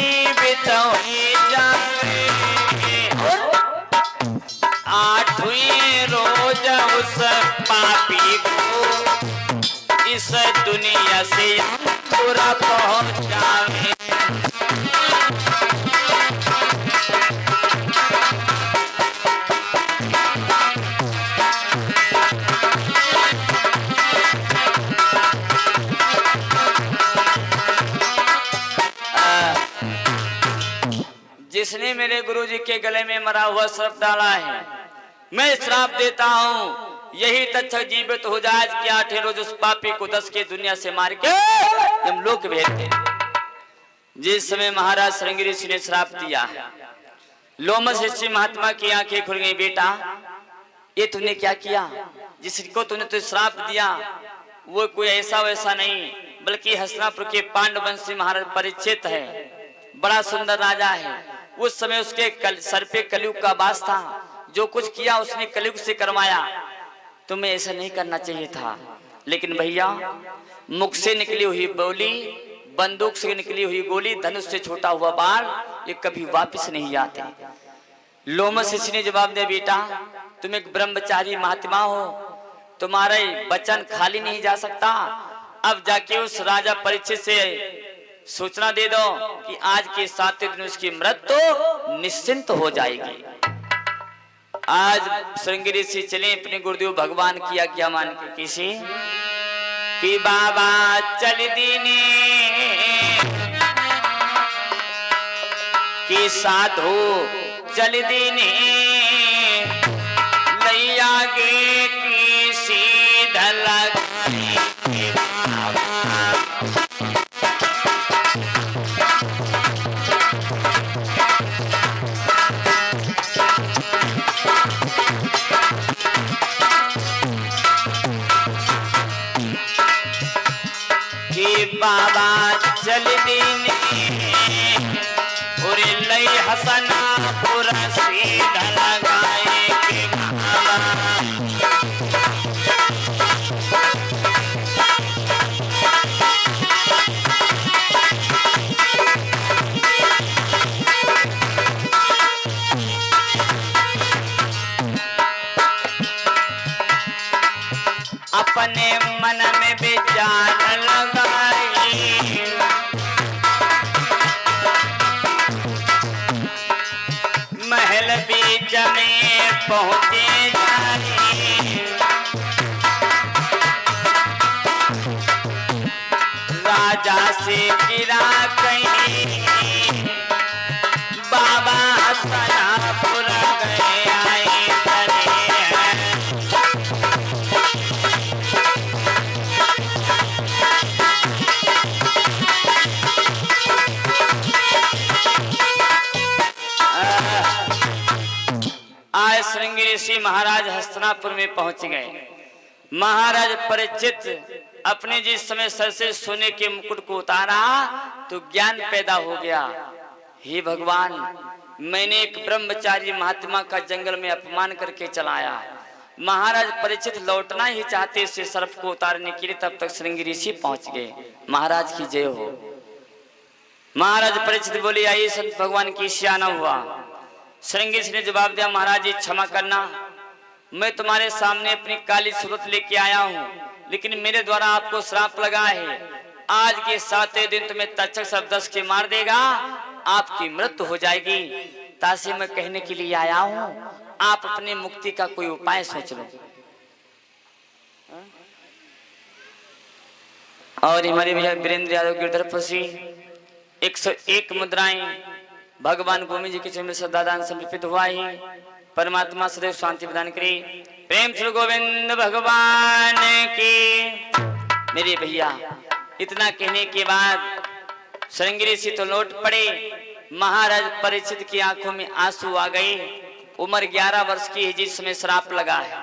जीवित हुई जाए। 8वें रोज उस पापी को इस दुनिया से पूरा पहुंचावे। जिसने मेरे गुरुजी के गले में मरा हुआ श्राप डाला है, मैं श्राप देता हूँ यही तत्क्षण जीवित हो जाए कि 8वें रोज उस पापी को 10 के दुनिया से मार के हम लोग भेजते। जिस समय महाराज श्रृंगी ऋषि ने श्राप दिया, लोमस ऋषि महात्मा की आंखें खुल गई। बेटा ये तूने क्या किया? जिसको तूने तो श्राप दिया वो कोई ऐसा वैसा नहीं, बल्कि हस्तिनापुर के पांडव वंशी महाराज परीक्षित है, बड़ा सुंदर राजा है। उस समय उसके सर पे कलयुग का वास था, जो कुछ किया उसने कलयुग से करवाया। तुम्हें ऐसा नहीं करना चाहिए था, लेकिन भैया मुख से निकली हुई बोली, बंदूक से निकली हुई गोली, धनुष से छोटा हुआ बाण ये कभी वापस नहीं आते। लोमस ऋषि ने जवाब दिया, बेटा तुम एक ब्रह्मचारी महात्मा हो, तुम्हारे वचन खाली नहीं जा सकता। अब जाके उस राजा परीक्षित से सूचना दे दो कि आज के 7वें दिन उसकी मृत्यु निश्चिंत हो जाएगी। आज श्रृंगी ऋषि चले अपने गुरुदेव भगवान किया क्या मान के किसी कि बाबा चल दीने कि साधु चल दीने लैया गे की सीधा लगाई बाबा चल दीने पूरे लई हसना पूरा सीधा लगाए के अपने मन में विचार लगाए महल बीच में पहुंचे जाए। राजा से गिरा कहीं बाबा हस्तिनापुर गए आए आज श्रृंगी ऋषि महाराज हस्तिनापुर में पहुंच गए। महाराज परीक्षित अपने जिस समय सर से सोने के मुकुट को उतारा तो ज्ञान पैदा हो गया। हे भगवान, मैंने एक ब्रह्मचारी महात्मा का जंगल में अपमान करके चलाया। महाराज परीक्षित लौटना ही चाहते से सर्प को उतारने के लिए, तब तक श्रृंगी ऋषि पहुंच गए। महाराज की जय हो। महाराज परीक्षित बोले, आइए संत भगवान की सियाना हुआ। श्रृंगी ऋषि ने जवाब दिया, महाराज जी क्षमा करना, मैं तुम्हारे सामने अपनी काली सूरत लेके आया हूँ, लेकिन मेरे द्वारा आपको श्राप लगा है। आज के 7वें दिन तुम्हें तक्षक सब 10 के मार देगा, आपकी मृत्यु हो जाएगी। तासे मैं कहने के लिए आया हूँ, आप अपने मुक्ति का कोई उपाय सोच लो। और हमारे भैया वीरेंद्र यादव गिरधर फसी 101 मुद्राएं भगवान गोविंद जी के चरण में श्रद्धादान समर्पित हुआ ही। परमात्मा सदैव शांति प्रदान करे। प्रेम श्री गोविंद भगवान की। मेरे भैया इतना कहने के बाद श्रृंगी ऋषि तो लौट पड़े। महाराज परीक्षित की आंखों में आंसू आ गए। उम्र 11 वर्ष की है जिस समय श्राप लगा है।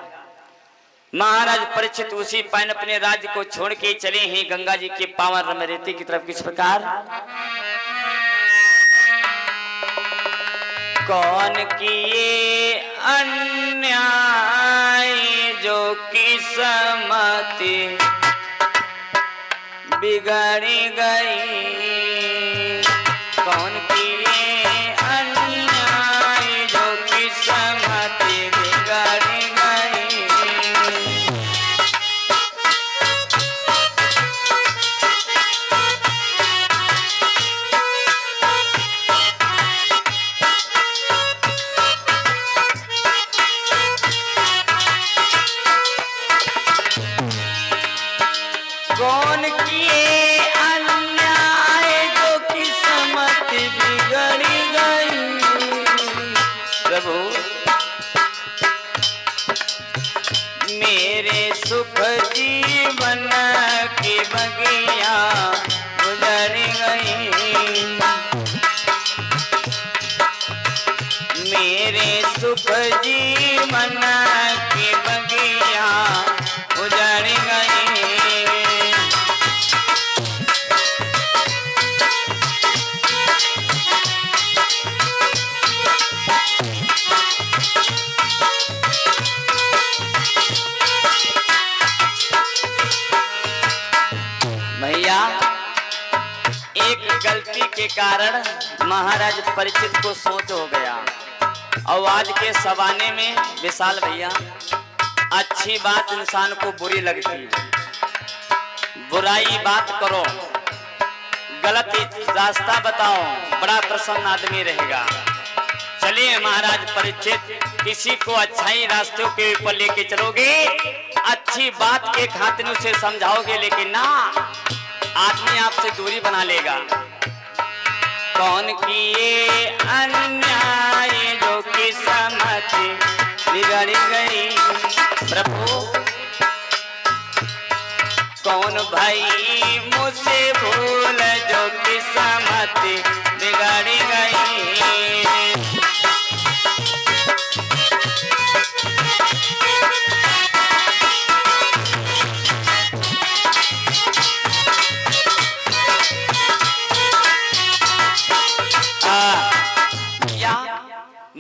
महाराज परीक्षित उसी पान अपने राज्य को छोड़ के चले हैं गंगा जी के पावन रमरेती की तरफ। किस प्रकार? कौन किए अन्याय जो किस्मती बिगड़ गई, कौन की सुख जीवन की बगिया गुजर गई, मेरे सुख जीवन की बगिया गुजर गई। भैया एक गलती के कारण महाराज परीक्षित को सोच हो गया और आज के सवाने में विशाल भैया अच्छी बात इंसान को बुरी लगती है, बुराई बात करो, गलत रास्ता बताओ, बड़ा प्रसन्न आदमी रहेगा। चलिए महाराज परीक्षित, किसी को अच्छाई रास्तों के ऊपर लेके चलोगे, अच्छी बात के खातिर उसे समझाओगे, लेकिन ना आदमी आपसे दूरी बना लेगा। कौन किए अन्याय जो किस्मत बिगड़ गई, प्रभु कौन भाई मुझसे भूल जो किस्मत बिगड़ गई।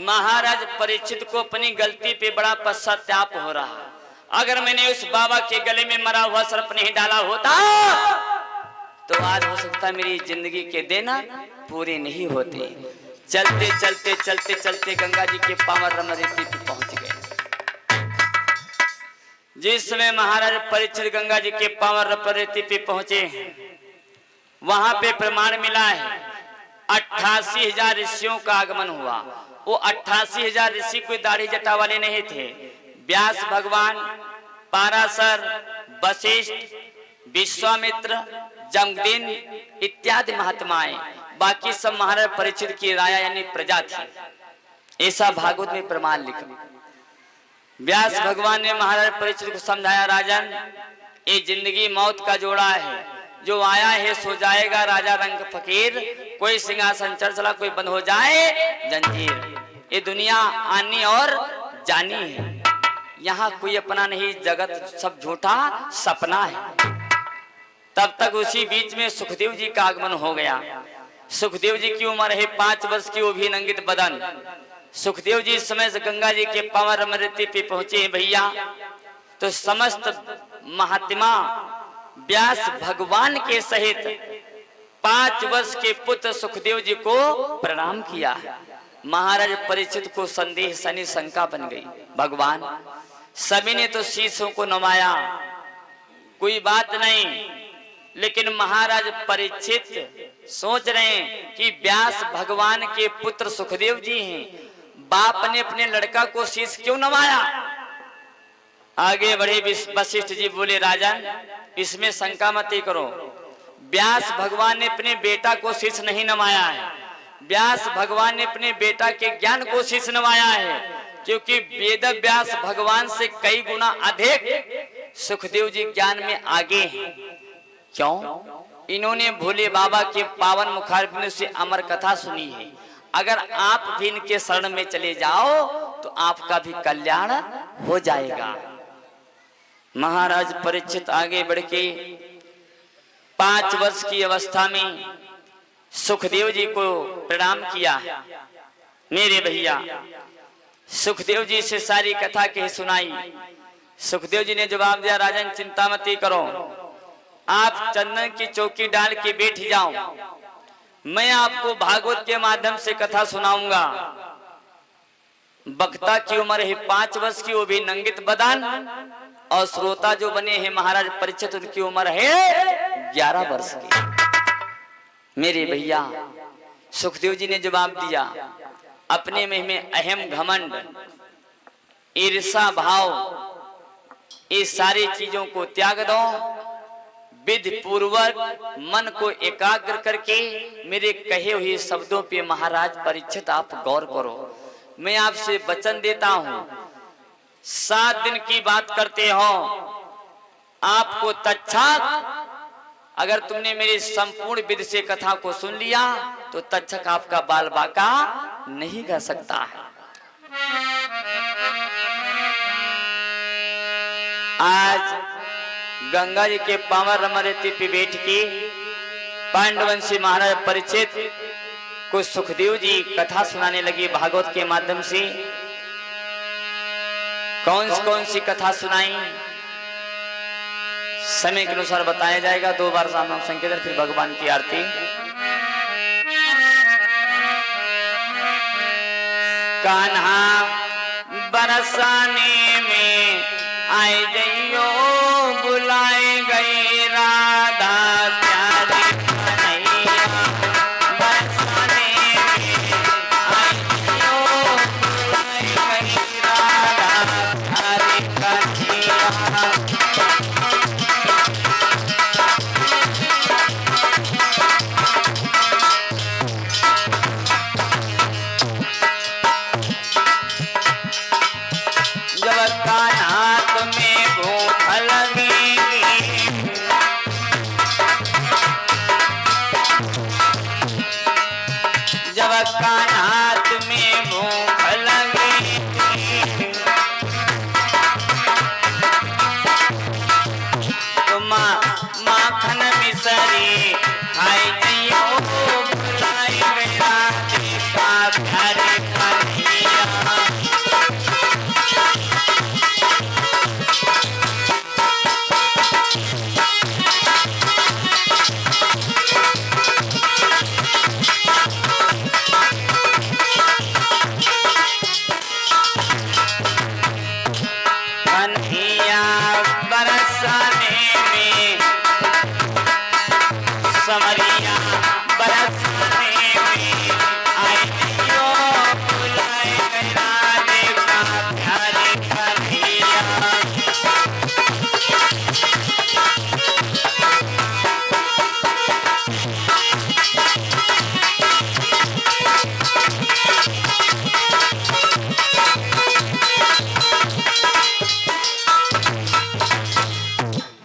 महाराज परीक्षित को अपनी गलती पे बड़ा पश्चाताप हो रहा। अगर मैंने उस बाबा के गले में मरा हुआ सर्प नहीं डाला होता तो आज हो सकता मेरी जिंदगी के दिन पूरे नहीं होते। चलते चलते चलते चलते गंगा जी के पावन रमरेती पे पहुंच गए। जिस समय महाराज परीक्षित गंगा जी के पावन रमरेती पे पहुंचे, वहां पे प्रमाण मिला है 88,000 ऋषियों का आगमन हुआ। वो 88,000 ऋषि कोई दाढ़ी जटा वाले नहीं थे। व्यास भगवान, पाराशर, वशिष्ठ, विश्वामित्र, जमदीन इत्यादि महात्माएं, बाकी सब महाराज परीक्षित की राया यानी प्रजा थी। ऐसा भागवत में प्रमाण लिखा। व्यास भगवान ने महाराज परीक्षित को समझाया, राजन ये जिंदगी मौत का जोड़ा है, जो आया है सो जाएगा। राजा रंग फकीर, कोई सिंहासन चढ़ चला, कोई बंद हो जाए जंजीर। ये दुनिया आनी और जानी है, यहाँ कोई अपना नहीं, जगत सब झूठा सपना है। तब तक उसी बीच में सुखदेव जी का आगमन हो गया। सुखदेव जी की उम्र है 5 वर्ष की, वो भी नंगित बदन। सुखदेव जी इस समय से गंगा जी के पावन रमरेती पे पहुंचे हैं भैया, तो समस्त महात्मा व्यास भगवान के सहित 5 वर्ष के पुत्र सुखदेव जी को प्रणाम किया। महाराज परीक्षित को संदेह सनी शंका बन गई। भगवान सभी ने तो शीशों को नवाया, कोई बात नहीं, लेकिन महाराज परीक्षित सोच रहे हैं कि व्यास भगवान के पुत्र सुखदेव जी हैं, बाप ने अपने लड़का को शीश क्यों नवाया। आगे बढ़े वशिष्ठ जी बोले, राजन इसमें शंका मत करो, व्यास भगवान ने अपने बेटा को शीश नहीं नवाया है, व्यास भगवान ने अपने बेटा के ज्ञान को शीश नवाया है, क्योंकि वेद व्यास भगवान से कई गुना अधिक सुखदेव जी ज्ञान में आगे हैं। क्यों? इन्होंने भोले बाबा के पावन मुखारबिंद से अमर कथा सुनी है। अगर आप भी इनके शरण में चले जाओ तो आपका भी कल्याण हो जाएगा। महाराज परीक्षित आगे बढ़ के 5 वर्ष की अवस्था में सुखदेव जी को प्रणाम किया। मेरे भैया सुखदेव जी से सारी कथा कही सुनाई। सुखदेव जी ने जवाब दिया, राजन चिंता मत करो, आप चंदन की चौकी डाल के बैठ जाओ, मैं आपको भागवत के माध्यम से कथा सुनाऊंगा। वक्ता की उम्र है 5 वर्ष की, वो भी नंगित बदन, और श्रोता जो बने हैं महाराज परीक्षित, उनकी उम्र है 11 वर्ष की। मेरे भैया सुखदेव जी ने जवाब दिया, अपने में अहम घमंड ईर्षा भाव ये सारी चीजों को त्याग दो, विधि पूर्वक मन को एकाग्र करके मेरे कहे हुए शब्दों पे महाराज परीक्षित आप गौर करो। मैं आपसे वचन देता हूं, 7 दिन की बात करते हो, आपको तक्षक, अगर तुमने मेरी संपूर्ण विधि से कथा को सुन लिया तो तक्षक आपका बाल बाका नहीं कर सकता है। आज गंगा जी के पावन रमण तीर्थ पे बैठ के पांडवंशी महाराज परिचित को सुखदेव जी कथा सुनाने लगे भागवत के माध्यम से। कौन सी कथा सुनाई समय के अनुसार बताया जाएगा। 2 बार राम नाम संकीर्तन, फिर भगवान की आरती। कान्हा बरसाने में आए जइयो, बुलाए गई राधा प्यारी कन्हैया। बरसाने में आए जइयो, बुलाए गई राधा प्यारी कन्हैया।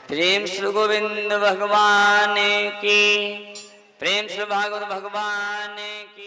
प्रेम श्री गोविंद भगवान की, प्रेम श्री भागवत भगवान की।